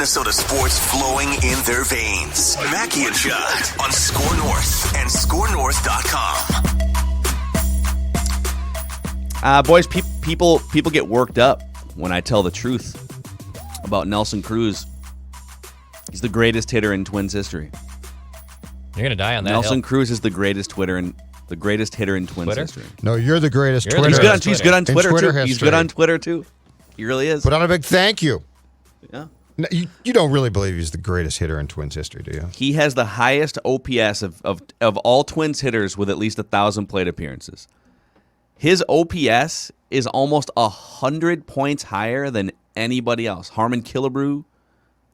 Minnesota sports flowing in their veins. Mackey and Judd on Score North and ScoreNorth.com. Boys, people get worked up when I tell the truth about Nelson Cruz. He's the greatest hitter in Twins history. You're gonna die on that. Nelson hill. Cruz is the greatest hitter in Twins Twitter? history. No, you're the greatest You're the Twitter. He's good on Twitter too. History. He's good on Twitter too. He really is. Put on a big thank you. Yeah. No, you don't really believe he's the greatest hitter in Twins history, do you? He has the highest OPS of all Twins hitters with at least 1,000 plate appearances. His OPS is almost 100 points higher than anybody else. Harmon Killebrew,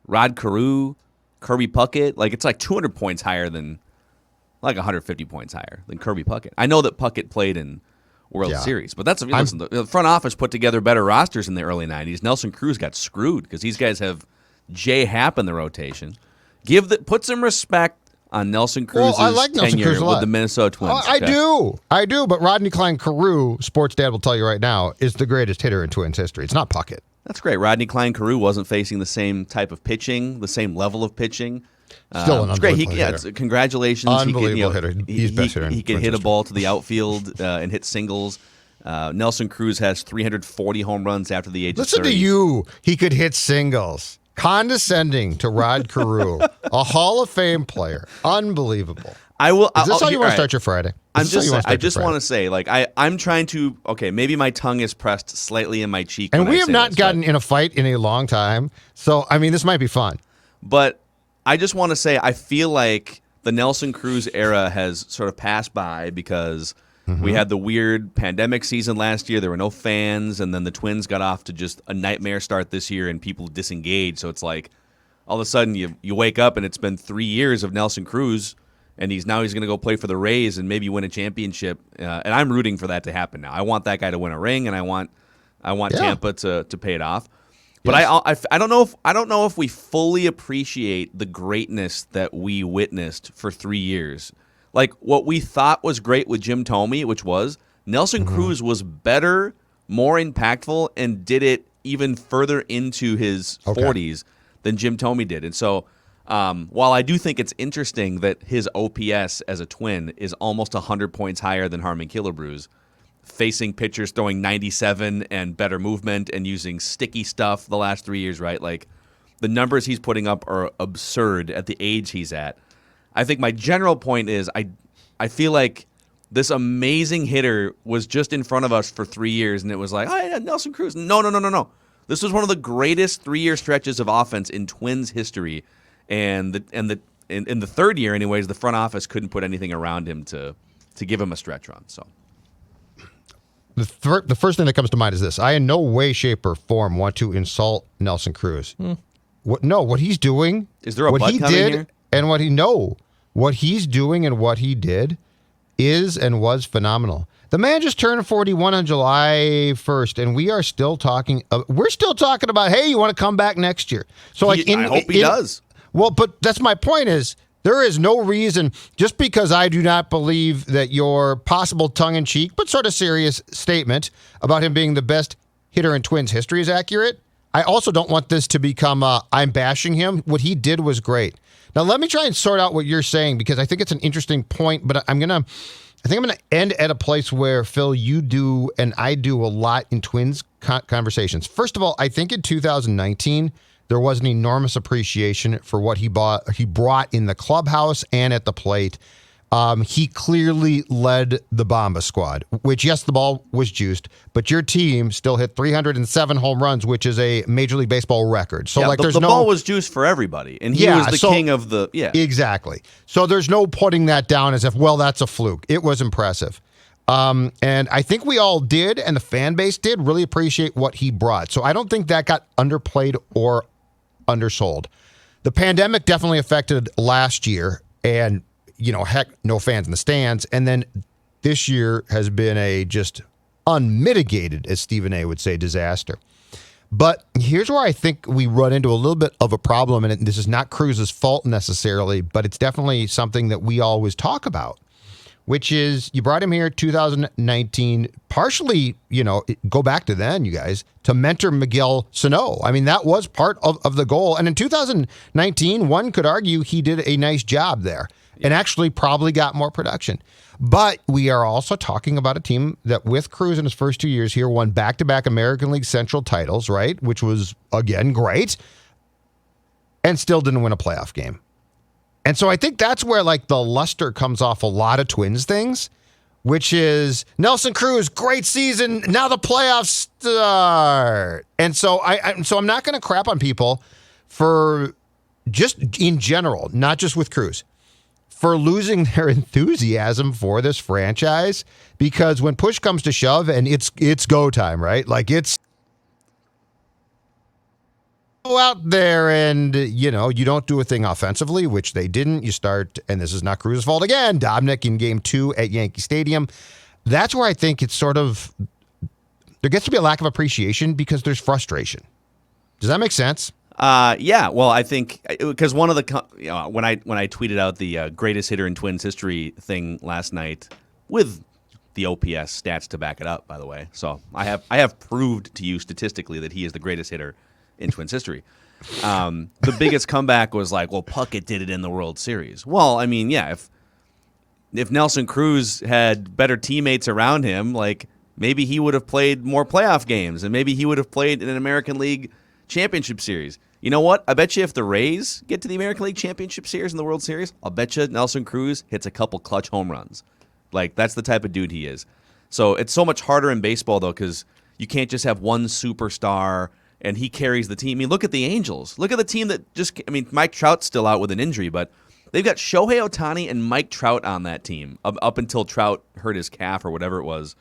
Rod Carew, Kirby Puckett. Like, it's like 200 points higher than, like 150 points higher than Kirby Puckett. I know that Puckett played in World Series, but listen, the front office put together better rosters in the early 90s. Nelson Cruz got screwed because these guys have J. Happ in the rotation. Put some respect on Nelson Cruz's tenure with the Minnesota Twins. I do. But Rodney Cline Carew, Sports Dad will tell you right now, is the greatest hitter in Twins history. It's not Puckett. That's great. Rodney Cline Carew wasn't facing the same type of pitching, the same level of pitching. Still an unbelievable hitter. Congratulations. Unbelievable hitter. He's best hitter in He can hit a ball to the outfield and hit singles. Nelson Cruz has 340 home runs after the age of 30. Listen to you. He could hit singles. Condescending to Rod Carew, a Hall of Fame player. Unbelievable. Is this how you want to start your Friday? I just want to say, like, I'm trying to, maybe my tongue is pressed slightly in my cheek. And we have not gotten in a fight in a long time. So, I mean, this might be fun. But I just want to say, I feel like the Nelson Cruz era has sort of passed by because we had the weird pandemic season last year. There were no fans, and then the Twins got off to just a nightmare start this year, and people disengaged. So it's like all of a sudden you wake up, and it's been 3 years of Nelson Cruz, and he's going to go play for the Rays and maybe win a championship. And I'm rooting for that to happen now. I want that guy to win a ring, and I want Tampa to pay it off. But yes. I don't know if we fully appreciate the greatness that we witnessed for 3 years. Like, what we thought was great with Jim Thome, which was Nelson Cruz was better, more impactful, and did it even further into his 40s than Jim Thome did. And so while I do think it's interesting that his OPS as a Twin is almost 100 points higher than Harmon Killebrew's, facing pitchers throwing 97 and better movement and using sticky stuff the last 3 years, right? Like, the numbers he's putting up are absurd at the age he's at. I think my general point is I feel like this amazing hitter was just in front of us for 3 years, and it was like, oh, yeah, Nelson Cruz. No. This was one of the greatest 3-year stretches of offense in Twins history, and in the third year, anyways, the front office couldn't put anything around him to give him a stretch run. So the first thing that comes to mind is this: I in no way, shape, or form want to insult Nelson Cruz. What he's doing is there a butt coming here? And what he's doing and what he did is and was phenomenal. The man just turned 41 on July 1st, and we are still talking. We're still talking about, hey, you want to come back next year? So, I hope he does. Well, but that's my point. Is there is no reason, just because I do not believe that your possible tongue-in-cheek but sort of serious statement about him being the best hitter in Twins history is accurate. I also don't want this to become I'm bashing him. What he did was great. Now, let me try and sort out what you're saying, because I think it's an interesting point, but I think I'm going to end at a place where, Phil, you do and I do a lot in Twins conversations. First of all, I think in 2019, there was an enormous appreciation for what he brought in the clubhouse and at the plate. He clearly led the Bomba squad, which, yes, the ball was juiced, but your team still hit 307 home runs, which is a Major League Baseball record. So, the ball was juiced for everybody, and he was the king of the. Yeah, exactly. So there's no putting that down as if, well, that's a fluke. It was impressive, and I think we all did, and the fan base did really appreciate what he brought. So I don't think that got underplayed or undersold. The pandemic definitely affected last year, and heck, no fans in the stands. And then this year has been a just unmitigated, as Stephen A. would say, disaster. But here's where I think we run into a little bit of a problem, and this is not Cruz's fault necessarily, but it's definitely something that we always talk about. which is you brought him here 2019, partially, go back to then, you guys, to mentor Miguel Sano. I mean, that was part of the goal. And in 2019, one could argue he did a nice job there and actually probably got more production. But we are also talking about a team that with Cruz in his first 2 years here won back-to-back American League Central titles, right? Which was, again, great. And still didn't win a playoff game. And so I think that's where the luster comes off a lot of Twins things, which is Nelson Cruz, great season. Now the playoffs start. And so I'm not going to crap on people for just in general, not just with Cruz, for losing their enthusiasm for this franchise, because when push comes to shove and it's go time, right? It's go out there and, you don't do a thing offensively, which they didn't. You start, and this is not Cruz's fault again, Dobnik in game 2 at Yankee Stadium. That's where I think it's sort of, there gets to be a lack of appreciation because there's frustration. Does that make sense? Yeah. Well, I think because one of the when I tweeted out the greatest hitter in Twins history thing last night with the OPS stats to back it up, by the way. So I have proved to you statistically that he is the greatest hitter in Twins history. The biggest comeback was Puckett did it in the World Series. Well, I mean, yeah, if Nelson Cruz had better teammates around him, maybe he would have played more playoff games, and maybe he would have played in an American League Championship Series. You know what? I bet you if the Rays get to the American League Championship Series and the World Series, I'll bet you Nelson Cruz hits a couple clutch home runs. That's the type of dude he is. So it's so much harder in baseball, though, because you can't just have one superstar and he carries the team. I mean, look at the Angels. Look at the team that Mike Trout's still out with an injury, but they've got Shohei Ohtani and Mike Trout on that team up until Trout hurt his calf or whatever it was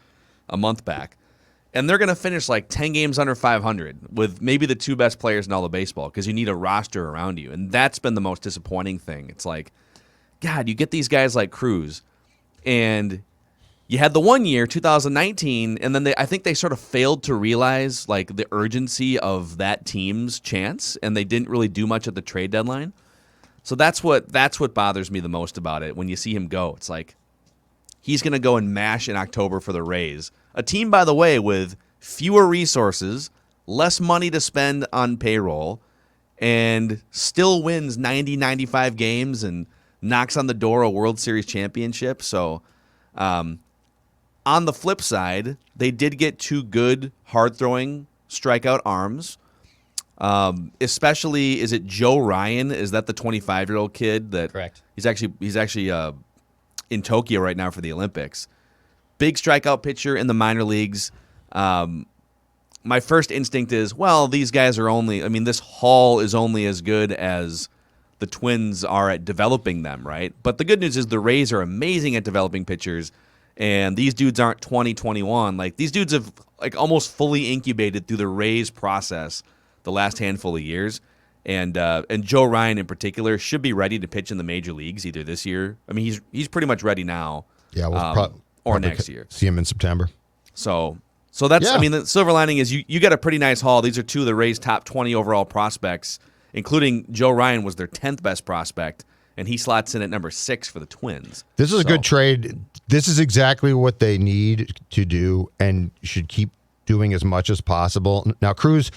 a month back. And they're going to finish 10 games under 500 with maybe the two best players in all of baseball because you need a roster around you. And that's been the most disappointing thing. It's God, you get these guys like Cruz, and you had the 1 year, 2019, and then I think they sort of failed to realize the urgency of that team's chance, and they didn't really do much at the trade deadline. So that's what bothers me the most about it. When you see him go, it's he's going to go and mash in October for the Rays. A team, by the way, with fewer resources, less money to spend on payroll, and still wins 90, 95 games and knocks on the door a World Series championship. So on the flip side, they did get two good, hard-throwing strikeout arms. Especially, is it Joe Ryan? Is that the 25-year-old kid? Correct. He's actually in Tokyo right now for the Olympics. Big strikeout pitcher in the minor leagues. My first instinct is, well, these guys are this haul is only as good as the Twins are at developing them, right? But the good news is the Rays are amazing at developing pitchers, and these dudes aren't 20, 21. These dudes have almost fully incubated through the Rays process the last handful of years. And Joe Ryan in particular should be ready to pitch in the major leagues either this year. I mean, he's pretty much ready now. Yeah, or next year. See him in September. So that's, the silver lining is you got a pretty nice haul. These are two of the Rays' top 20 overall prospects, including Joe Ryan was their 10th best prospect, and he slots in at number 6 for the Twins. This is a good trade. This is exactly what they need to do and should keep doing as much as possible. Now, Cruz,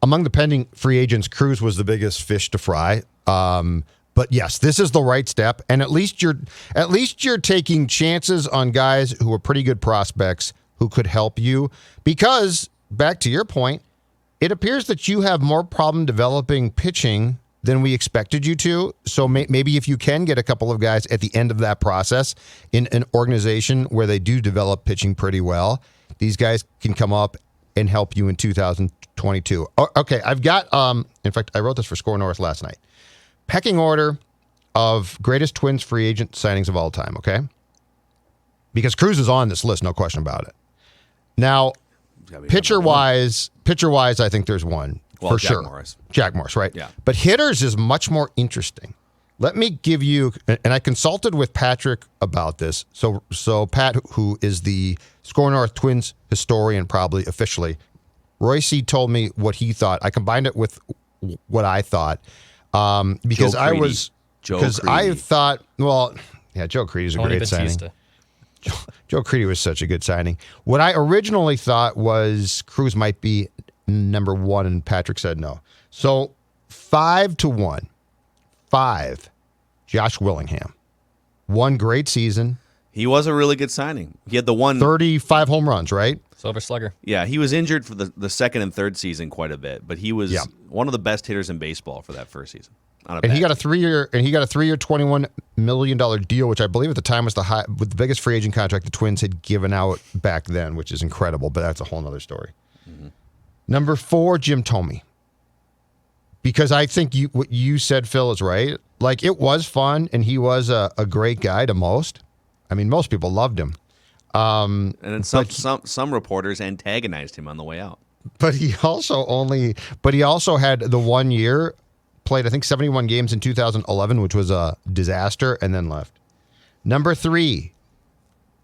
among the pending free agents, Cruz was the biggest fish to fry. But yes, this is the right step, and at least you're taking chances on guys who are pretty good prospects who could help you. Because back to your point, it appears that you have more problem developing pitching than we expected you to. So maybe if you can get a couple of guys at the end of that process in an organization where they do develop pitching pretty well, these guys can come up and help you in 2022. Okay, I've got. In fact, I wrote this for Score North last night. Pecking order of greatest Twins free agent signings of all time, okay? Because Cruz is on this list, no question about it. Now, pitcher-wise, I think there's one for Jack sure. Morris. Jack Morris, right? Yeah. But hitters is much more interesting. Let me give you, and I consulted with Patrick about this. So Pat, who is the Score North Twins historian, probably officially, Royce told me what he thought. I combined it with what I thought. Because I thought, well, yeah, Joe Creedy's a great signing. Joe Creedy was such a good signing. What I originally thought was Cruz might be number one, and Patrick said no. So 5-1. 5. Josh Willingham. One great season. He was a really good signing. He had the one 35 home runs, right? Silver Slugger. Yeah, he was injured for the second and third season quite a bit, but he was one of the best hitters in baseball for that first season. And he got a 3-year $21 million deal, which I believe at the time was with the biggest free agent contract the Twins had given out back then, which is incredible, but that's a whole other story. Mm-hmm. Number 4, Jim Thome. Because I think what you said, Phil, is right. Like, it was fun, and he was a great guy to most. I mean, most people loved him. And then some reporters antagonized him on the way out. But he also had the 1 year, played I think 71 games in 2011, which was a disaster, and then left. Number 3,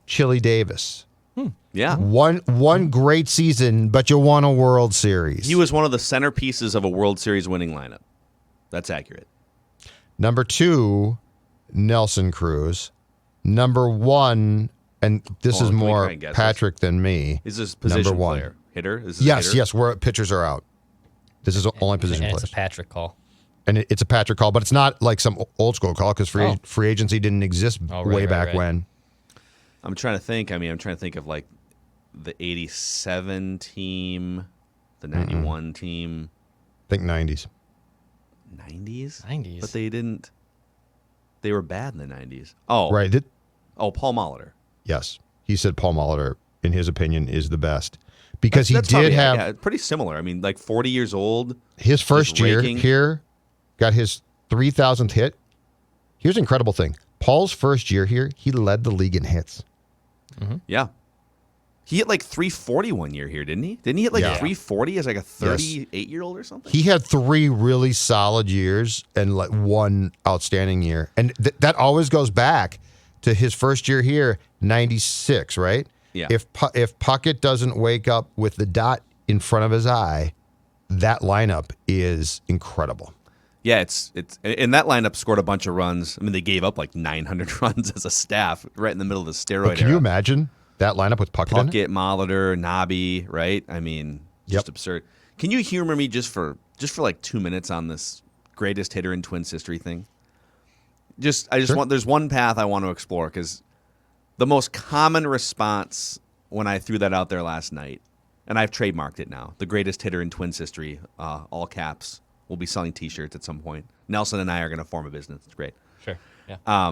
Chili Davis. Yeah. One great season, but you won a World Series. He was one of the centerpieces of a World Series winning lineup. That's accurate. Number 2, Nelson Cruz. Number 1, and this is more Patrick than me. Is this position number 1 player? Hitter? Yes, where pitchers are out. This is only position players. It's a Patrick call. And it's a Patrick call, but it's not like some old school call because free agency didn't exist way back when. I'm trying to think. I'm trying to think of like the 87 team, the 91 team. I think 90s. 90s? 90s. But they didn't. They were bad in the 90s. Oh. Right. Paul Molitor. Yes. He said Paul Molitor, in his opinion, is the best. Because he did have... pretty similar. I mean, like 40 years old. His first year here got his 3,000th hit. Here's an incredible thing. Paul's first year here, he led the league in hits. Mm-hmm. Yeah. He hit like 340 1 year here, didn't he? Didn't he hit like 340 as like a 38-year-old or something? He had 3 really solid years and like 1 outstanding year. And that always goes back to his first year here, 96, right? Yeah. If Puckett doesn't wake up with the dot in front of his eye, that lineup is incredible. Yeah, it's and that lineup scored a bunch of runs. I mean, they gave up like 900 runs as a staff right in the middle of the steroid era. Can you imagine that lineup with Puckett in it? Molitor, Nobby, right? I mean, just absurd. Can you humor me just for like 2 minutes on this greatest hitter in Twins history thing? There's one path I want to explore because the most common response when I threw that out there last night, and I've trademarked it now, the greatest hitter in Twins history, all caps. We'll be selling T-shirts at some point. Nelson and I are going to form a business. It's great. Sure. Yeah.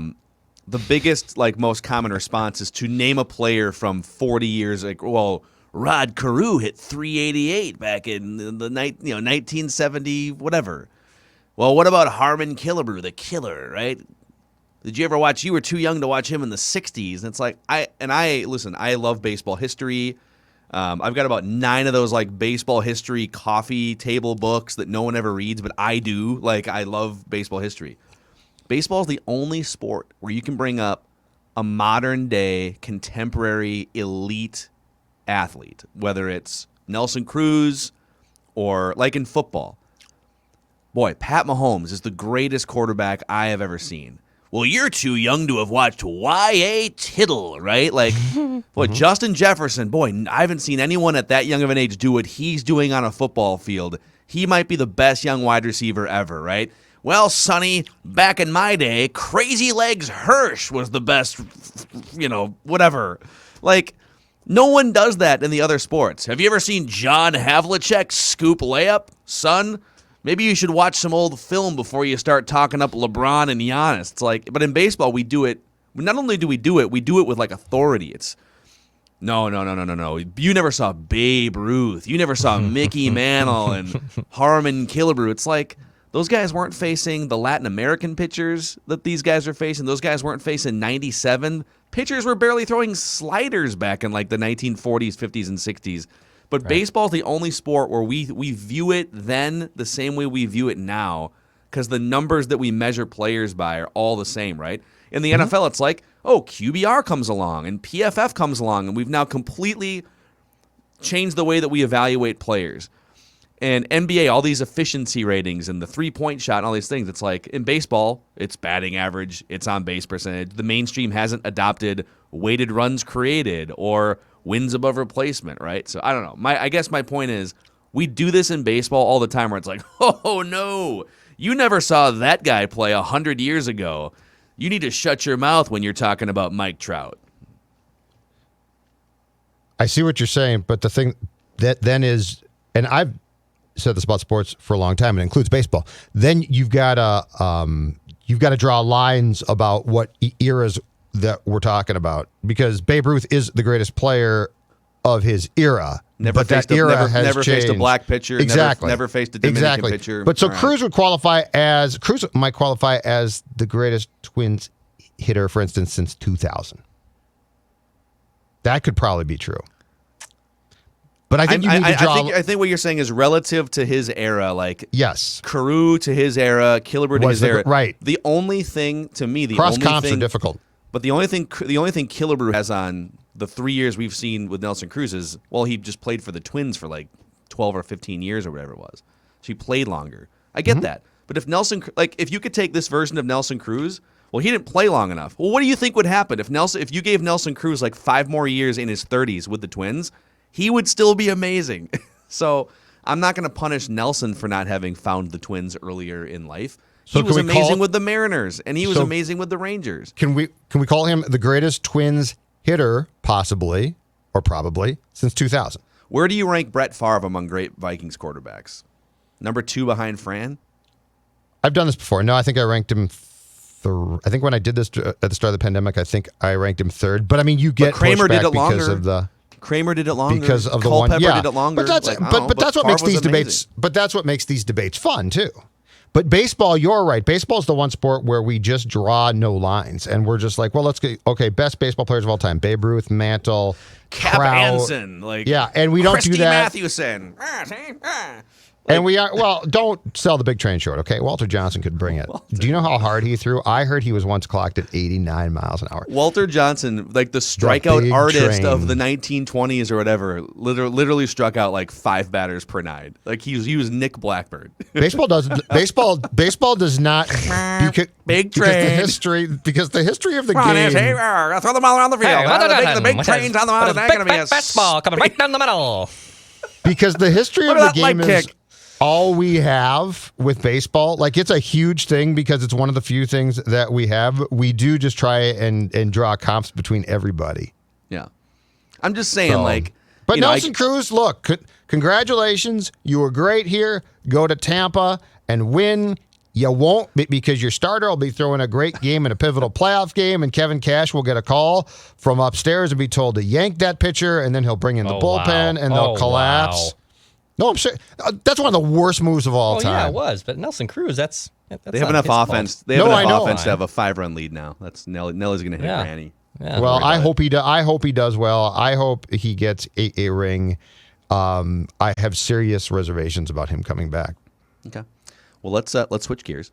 The biggest, most common response is to name a player from 40 years. Like, well, Rod Carew hit 388 back in the 1970 whatever. Well, what about Harmon Killebrew, the killer? Right? Did you ever watch? You were too young to watch him in the 60s. And it's like I love baseball history. I've got about 9 of those baseball history coffee table books that no one ever reads, but I do. I love baseball history. Baseball is the only sport where you can bring up a modern day contemporary elite athlete, whether it's Nelson Cruz or like in football. Boy, Pat Mahomes is the greatest quarterback I have ever seen. Well, you're too young to have watched Y.A. Tittle, right? Boy, Justin Jefferson, boy, I haven't seen anyone at that young of an age do what he's doing on a football field. He might be the best young wide receiver ever, right? Well, Sonny, back in my day, Crazy Legs Hirsch was the best, whatever. No one does that in the other sports. Have you ever seen John Havlicek scoop layup? Son, maybe you should watch some old film before you start talking up LeBron and Giannis. It's but in baseball, we do it. Not only do we do it with authority. It's no. You never saw Babe Ruth. You never saw Mickey Mantle and Harmon Killebrew. It's those guys weren't facing the Latin American pitchers that these guys are facing. Those guys weren't facing 97. Pitchers were barely throwing sliders back in the 1940s, 50s, and 60s. But baseball is the only sport where we view it then the same way we view it now because the numbers that we measure players by are all the same, right? In the NFL, it's QBR comes along and PFF comes along, and we've now completely changed the way that we evaluate players. And NBA, all these efficiency ratings and the three-point shot and all these things, it's in baseball, it's batting average, it's on-base percentage. The mainstream hasn't adopted weighted runs created or wins above replacement, right? So I don't know. I guess my point is we do this in baseball all the time where it's like, oh, no, you never saw that guy play 100 years ago. You need to shut your mouth when you're talking about Mike Trout. I see what you're saying, but the thing that then is, and I've said this about sports for a long time, it includes baseball. Then you've got to draw lines about what eras that we're talking about, because Babe Ruth is the greatest player of his era. Never faced a black pitcher. Exactly. Never faced a Dominican pitcher. But so Cruz might qualify as the greatest Twins hitter, for instance, since 2000. That could probably be true. But I think you need to draw. I think what you're saying is relative to his era, like yes, Carew to his era, Killebrew to his era. Right. The only thing to me, cross comps are difficult. But the only thing Killebrew has on the 3 years we've seen with Nelson Cruz is, well, he just played for the Twins for like 12 or 15 years or whatever it was. So he played longer. I get that. But if you could take this version of Nelson Cruz, well, he didn't play long enough. Well, what do you think would happen if you gave Nelson Cruz like 5 more years in his 30s with the Twins? He would still be amazing. So I'm not going to punish Nelson for not having found the Twins earlier in life. He was amazing with the Mariners, and he was amazing with the Rangers. Can we call him the greatest Twins hitter, possibly, or probably, since 2000? Where do you rank Brett Favre among great Vikings quarterbacks? Number 2 behind Fran? I've done this before. No, I think I ranked him I think when I did this at the start of the pandemic, I think I ranked him 3rd. But I mean, you get Kramer did it because longer. of the Kramer did it longer because of Culpepper the one. Yeah, did it longer. But that's what makes these debates. But that's what makes these debates fun too. But baseball, you're right. Baseball's the one sport where we just draw no lines, and we're just like, well, let's get best baseball players of all time: Babe Ruth, Mantle, Cap Trout. Anson, and we don't Christy do that. Mathewson. And we are, don't sell the big train short, okay? Walter Johnson could bring it. Do you know how hard he threw? I heard he was once clocked at 89 miles an hour. Walter Johnson, like the strikeout artist of the 1920s or whatever, literally struck out like 5 batters per night. Like he was Nick Blackbird. Baseball does not big train because the history of the game. Throw the ball around the field. The big train's on the mound. It's going to be a fastball coming right down the middle. Because the history of the game is all we have with baseball. Like, it's a huge thing because it's one of the few things that we have. We do just try and draw comps between everybody. Yeah. I'm just saying, But Nelson Cruz, look, congratulations. You were great here. Go to Tampa and win. You won't because your starter will be throwing a great game in a pivotal playoff game, and Kevin Cash will get a call from upstairs and be told to yank that pitcher, and then he'll bring in the bullpen, and they'll collapse. Wow. No, I'm sure. That's one of the worst moves of all time. Yeah, it was. But Nelson Cruz, that's they have enough offense. They have enough offense to have a 5-run lead now. That's Nelly's going to hit a granny. Yeah, well, I hope he does well. I hope he gets a ring. I have serious reservations about him coming back. Okay. Well, let's switch gears.